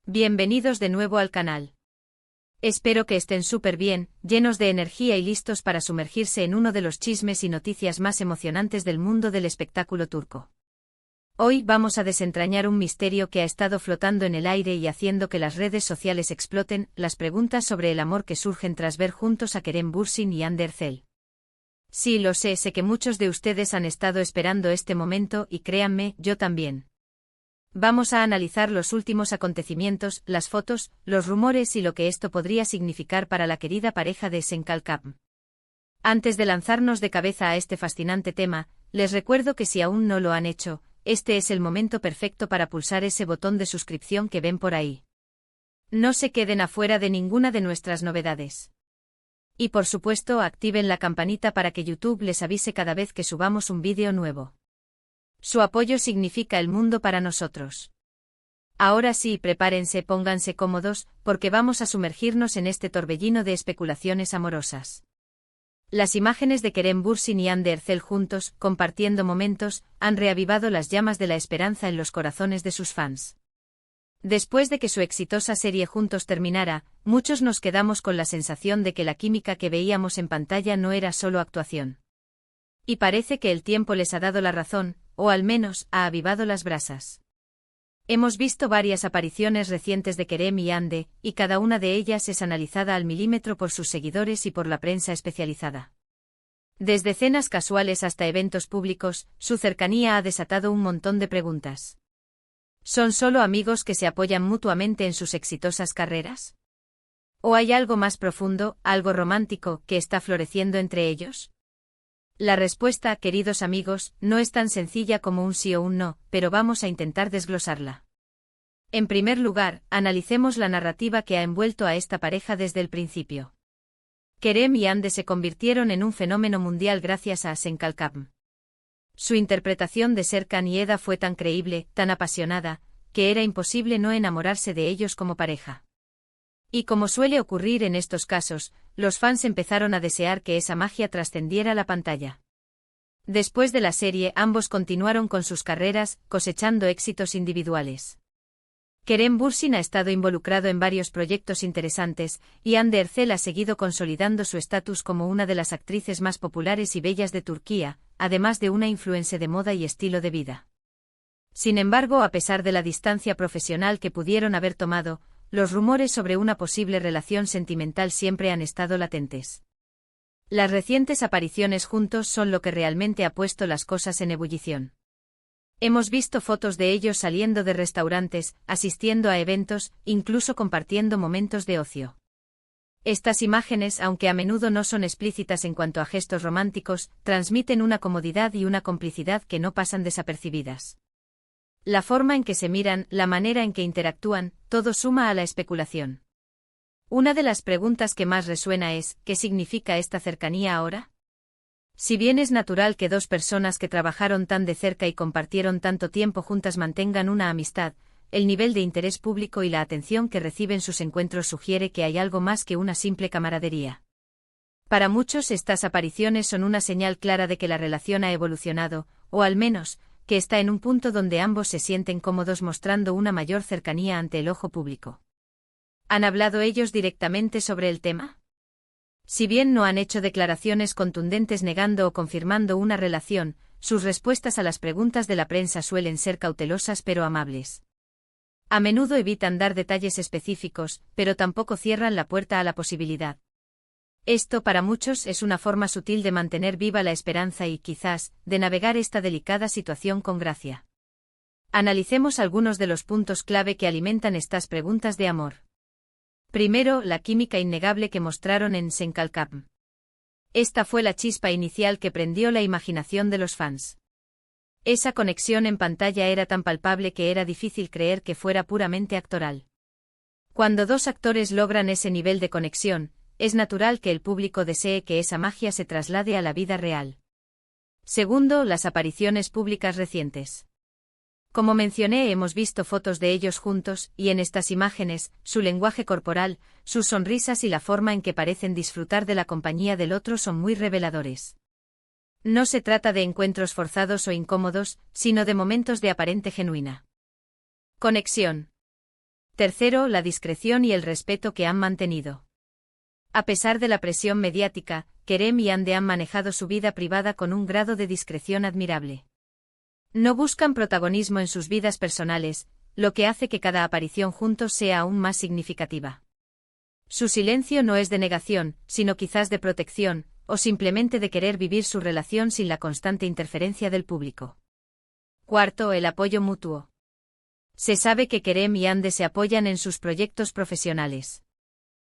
Bienvenidos de nuevo al canal. Espero que estén súper bien, llenos de energía y listos para sumergirse en uno de los chismes y noticias más emocionantes del mundo del espectáculo turco. Hoy vamos a desentrañar un misterio que ha estado flotando en el aire y haciendo que las redes sociales exploten, las preguntas sobre el amor que surgen tras ver juntos a Kerem Bürsin y Hande Erçel. Sí, lo sé que muchos de ustedes han estado esperando este momento y créanme, yo también. Vamos a analizar los últimos acontecimientos, las fotos, los rumores y lo que esto podría significar para la querida pareja de Senkalkam. Antes de lanzarnos de cabeza a este fascinante tema, les recuerdo que si aún no lo han hecho, este es el momento perfecto para pulsar ese botón de suscripción que ven por ahí. No se queden afuera de ninguna de nuestras novedades. Y por supuesto activen la campanita para que YouTube les avise cada vez que subamos un vídeo nuevo. Su apoyo significa el mundo para nosotros. Ahora sí, prepárense, pónganse cómodos, porque vamos a sumergirnos en este torbellino de especulaciones amorosas. Las imágenes de Kerem Bürsin y Hande Erçel juntos, compartiendo momentos, han reavivado las llamas de la esperanza en los corazones de sus fans. Después de que su exitosa serie juntos terminara, muchos nos quedamos con la sensación de que la química que veíamos en pantalla no era solo actuación. Y parece que el tiempo les ha dado la razón, o al menos, ha avivado las brasas. Hemos visto varias apariciones recientes de Kerem y Hande, y cada una de ellas es analizada al milímetro por sus seguidores y por la prensa especializada. Desde cenas casuales hasta eventos públicos, su cercanía ha desatado un montón de preguntas. ¿Son solo amigos que se apoyan mutuamente en sus exitosas carreras? ¿O hay algo más profundo, algo romántico, que está floreciendo entre ellos? La respuesta, queridos amigos, no es tan sencilla como un sí o un no, pero vamos a intentar desglosarla. En primer lugar, analicemos la narrativa que ha envuelto a esta pareja desde el principio. Kerem y Hande se convirtieron en un fenómeno mundial gracias a Senkalkam. Su interpretación de Serkan y Eda fue tan creíble, tan apasionada, que era imposible no enamorarse de ellos como pareja. Y como suele ocurrir en estos casos, los fans empezaron a desear que esa magia trascendiera la pantalla. Después de la serie, ambos continuaron con sus carreras, cosechando éxitos individuales. Kerem Bürsin ha estado involucrado en varios proyectos interesantes, y Hande Erçel ha seguido consolidando su estatus como una de las actrices más populares y bellas de Turquía, además de una influencer de moda y estilo de vida. Sin embargo, a pesar de la distancia profesional que pudieron haber tomado, los rumores sobre una posible relación sentimental siempre han estado latentes. Las recientes apariciones juntos son lo que realmente ha puesto las cosas en ebullición. Hemos visto fotos de ellos saliendo de restaurantes, asistiendo a eventos, incluso compartiendo momentos de ocio. Estas imágenes, aunque a menudo no son explícitas en cuanto a gestos románticos, transmiten una comodidad y una complicidad que no pasan desapercibidas. La forma en que se miran, la manera en que interactúan, todo suma a la especulación. Una de las preguntas que más resuena es, ¿qué significa esta cercanía ahora? Si bien es natural que dos personas que trabajaron tan de cerca y compartieron tanto tiempo juntas mantengan una amistad, el nivel de interés público y la atención que reciben sus encuentros sugiere que hay algo más que una simple camaradería. Para muchos estas apariciones son una señal clara de que la relación ha evolucionado, o al menos, que está en un punto donde ambos se sienten cómodos mostrando una mayor cercanía ante el ojo público. ¿Han hablado ellos directamente sobre el tema? Si bien no han hecho declaraciones contundentes negando o confirmando una relación, sus respuestas a las preguntas de la prensa suelen ser cautelosas pero amables. A menudo evitan dar detalles específicos, pero tampoco cierran la puerta a la posibilidad. Esto para muchos es una forma sutil de mantener viva la esperanza y, quizás, de navegar esta delicada situación con gracia. Analicemos algunos de los puntos clave que alimentan estas preguntas de amor. Primero, la química innegable que mostraron en Senkalkam. Esta fue la chispa inicial que prendió la imaginación de los fans. Esa conexión en pantalla era tan palpable que era difícil creer que fuera puramente actoral. Cuando dos actores logran ese nivel de conexión, es natural que el público desee que esa magia se traslade a la vida real. Segundo, las apariciones públicas recientes. Como mencioné, hemos visto fotos de ellos juntos, y en estas imágenes, su lenguaje corporal, sus sonrisas y la forma en que parecen disfrutar de la compañía del otro son muy reveladores. No se trata de encuentros forzados o incómodos, sino de momentos de aparente genuina conexión. Tercero, la discreción y el respeto que han mantenido. A pesar de la presión mediática, Kerem y Hande han manejado su vida privada con un grado de discreción admirable. No buscan protagonismo en sus vidas personales, lo que hace que cada aparición juntos sea aún más significativa. Su silencio no es de negación, sino quizás de protección, o simplemente de querer vivir su relación sin la constante interferencia del público. Cuarto, el apoyo mutuo. Se sabe que Kerem y Hande se apoyan en sus proyectos profesionales.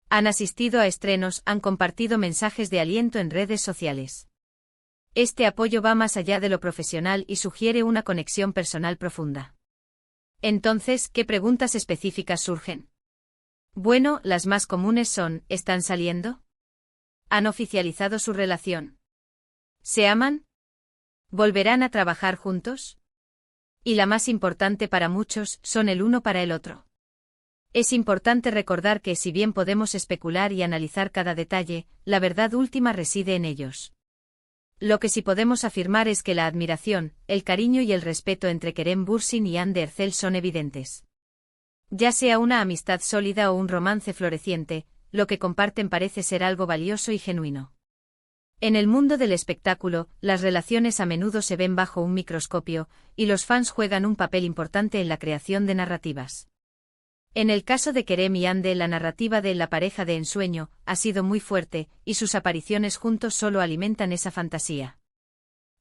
Han asistido a estrenos, han compartido mensajes de aliento en redes sociales. Este apoyo va más allá de lo profesional y sugiere una conexión personal profunda. Entonces, ¿qué preguntas específicas surgen? Bueno, las más comunes son: ¿están saliendo? ¿Han oficializado su relación? ¿Se aman? ¿Volverán a trabajar juntos? Y la más importante para muchos, ¿son el uno para el otro? Es importante recordar que si bien podemos especular y analizar cada detalle, la verdad última reside en ellos. Lo que sí podemos afirmar es que la admiración, el cariño y el respeto entre Kerem Bürsin y Hande Erçel son evidentes. Ya sea una amistad sólida o un romance floreciente, lo que comparten parece ser algo valioso y genuino. En el mundo del espectáculo, las relaciones a menudo se ven bajo un microscopio, y los fans juegan un papel importante en la creación de narrativas. En el caso de Kerem y Hande, la narrativa de la pareja de ensueño ha sido muy fuerte, y sus apariciones juntos solo alimentan esa fantasía.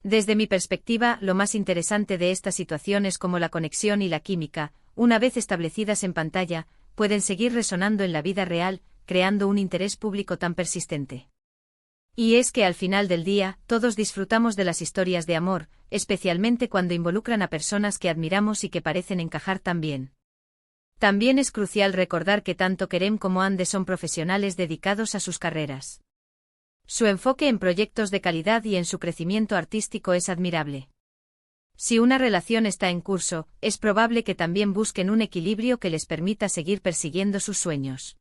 Desde mi perspectiva, lo más interesante de esta situación es cómo la conexión y la química, una vez establecidas en pantalla, pueden seguir resonando en la vida real, creando un interés público tan persistente. Y es que al final del día, todos disfrutamos de las historias de amor, especialmente cuando involucran a personas que admiramos y que parecen encajar tan bien. También es crucial recordar que tanto Kerem como Hande son profesionales dedicados a sus carreras. Su enfoque en proyectos de calidad y en su crecimiento artístico es admirable. Si una relación está en curso, es probable que también busquen un equilibrio que les permita seguir persiguiendo sus sueños.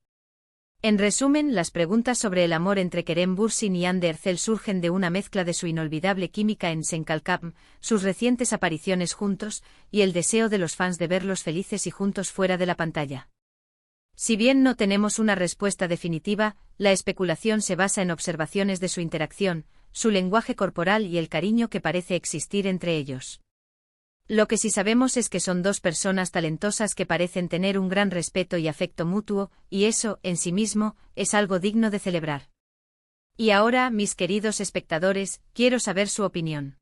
En resumen, las preguntas sobre el amor entre Kerem Bürsin y Hande Erçel surgen de una mezcla de su inolvidable química en Senkalkam, sus recientes apariciones juntos, y el deseo de los fans de verlos felices y juntos fuera de la pantalla. Si bien no tenemos una respuesta definitiva, la especulación se basa en observaciones de su interacción, su lenguaje corporal y el cariño que parece existir entre ellos. Lo que sí sabemos es que son dos personas talentosas que parecen tener un gran respeto y afecto mutuo, y eso, en sí mismo, es algo digno de celebrar. Y ahora, mis queridos espectadores, quiero saber su opinión.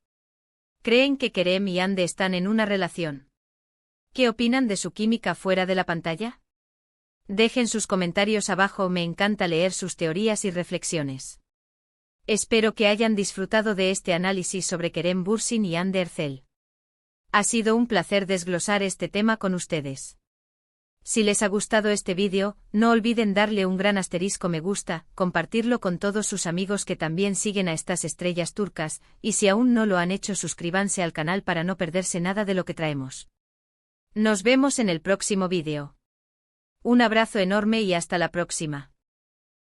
¿Creen que Kerem y Hande están en una relación? ¿Qué opinan de su química fuera de la pantalla? Dejen sus comentarios abajo, me encanta leer sus teorías y reflexiones. Espero que hayan disfrutado de este análisis sobre Kerem Bürsin y Hande Erçel. Ha sido un placer desglosar este tema con ustedes. Si les ha gustado este vídeo, no olviden darle un gran asterisco me gusta, compartirlo con todos sus amigos que también siguen a estas estrellas turcas, y si aún no lo han hecho, suscríbanse al canal para no perderse nada de lo que traemos. Nos vemos en el próximo vídeo. Un abrazo enorme y hasta la próxima.